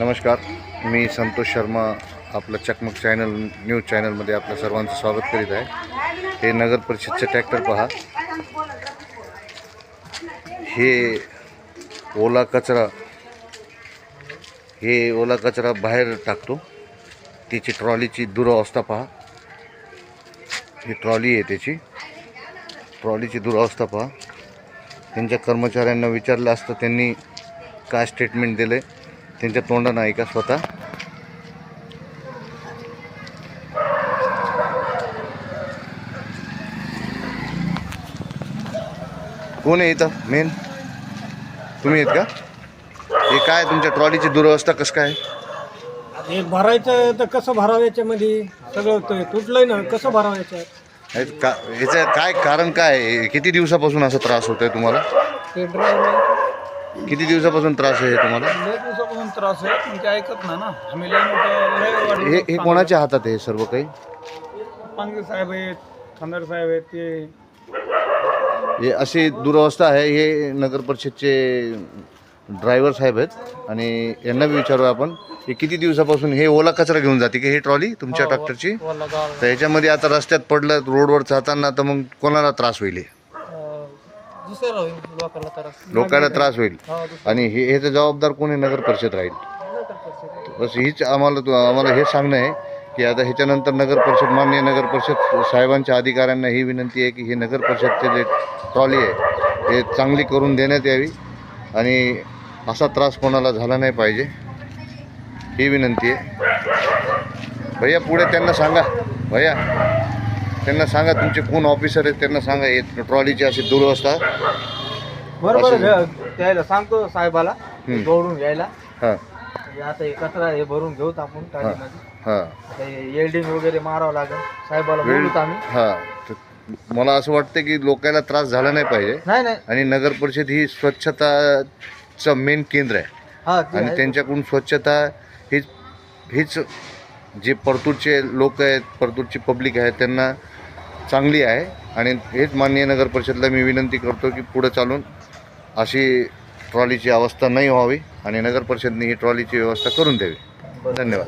नमस्कार, मी संतोष शर्मा आपलं चकमक चॅनल न्यूज चॅनलमध्ये आपल्या सर्वांचं स्वागत करीत आहे। हे नगर परिषदचे ट्रॅक्टर पहा, हे ओला कचरा बाहेर टाकतो। त्याची ट्रॉलीची दुरावस्था पहा, ही ट्रॉली आहे, त्याची ट्रॉलीची दुरावस्था पहा। त्यांच्या कर्मचाऱ्यांना विचारलं असतं त्यांनी काय स्टेटमेंट दिले, त्यांच्या तोंडानं ऐका स्वतः। कोण आहे इथं मेन? तुम्ही आहेत का? हे काय तुमच्या ट्रॉलीची दुरावस्था कसं काय? हे भरायचं तर कसं भरावं, याच्यामध्ये सगळं तुटलंय ना, कसं भरावं याच्यात? याचं काय कारण काय आहे? किती दिवसापासून असा त्रास होतोय तुम्हाला? ते ड्रायव्हर किती दिवसापासून त्रास आहे तुम्हाला? लय दिवसापासून त्रास आहे, पण ते ऐकत ना आम्ही लय हे कोणाच्या हातात आहे सर्व काही? पांगे साहेब आहेत, खांदार साहेब आहेत, ते हे अशी दुरावस्था आहे। हे नगर परिषदचे ड्रायव्हर साहेब आहेत आणि यांना बी विचारू आपण, हे किती दिवसापासून हे ओला कचरा घेऊन जाते की हे ट्रॉली तुमच्या ट्रॅक्टरची? तर ह्याच्यामध्ये आता रस्त्यात पडलं, रोडवर जाताना, तर मग कोणाला त्रास होईल? लोकांना त्रास होईल। आणि ह्याचं जबाबदार कोणी? नगर परिषद राहील। बस हीच आम्हाला हे सांगणं आहे की आता ह्याच्यानंतर नगर परिषद, माननीय नगर परिषद साहेबांच्या अधिकाऱ्यांना ही विनंती आहे की हे नगर परिषदचे जे ट्रॉली आहे हे चांगली करून देण्यात यावी आणि असा त्रास कोणाला झाला नाही पाहिजे, ही विनंती आहे। भैया पुढे त्यांना सांगा, भैया त्यांना सांगा, तुमचे कोण ऑफिसर आहेत त्यांना सांगा हे ट्रॉलीची अशी दुरावस्था। बरोबर त्याला सांगतो साहेबाला दौडून घ्यायला। हां, आता हे कचरा हे भरून घेऊत आपण टाकीमध्ये, हां, एल्डिंग वगैरे मारावं लागेल, साहेबाला बोलूत आम्ही। हां, तर मला असं वाटतं की लोकांना त्रास झाला नाही पाहिजे। नाही आणि नगर परिषद ही स्वच्छताचं मेन केंद्र आहे आणि त्यांच्याकडून स्वच्छता हीच जे परतूरचे लोक आहेत, परतूरची पब्लिक आहे, त्यांना चांगली आहे। आणि हेच माननीय नगर परिषदला मी विनंती करतो की पुढे चालून अशी ट्रॉलीची अवस्था नाही व्हावी आणि नगर परिषदने ही ट्रॉलीची व्यवस्था करून द्यावी। धन्यवाद।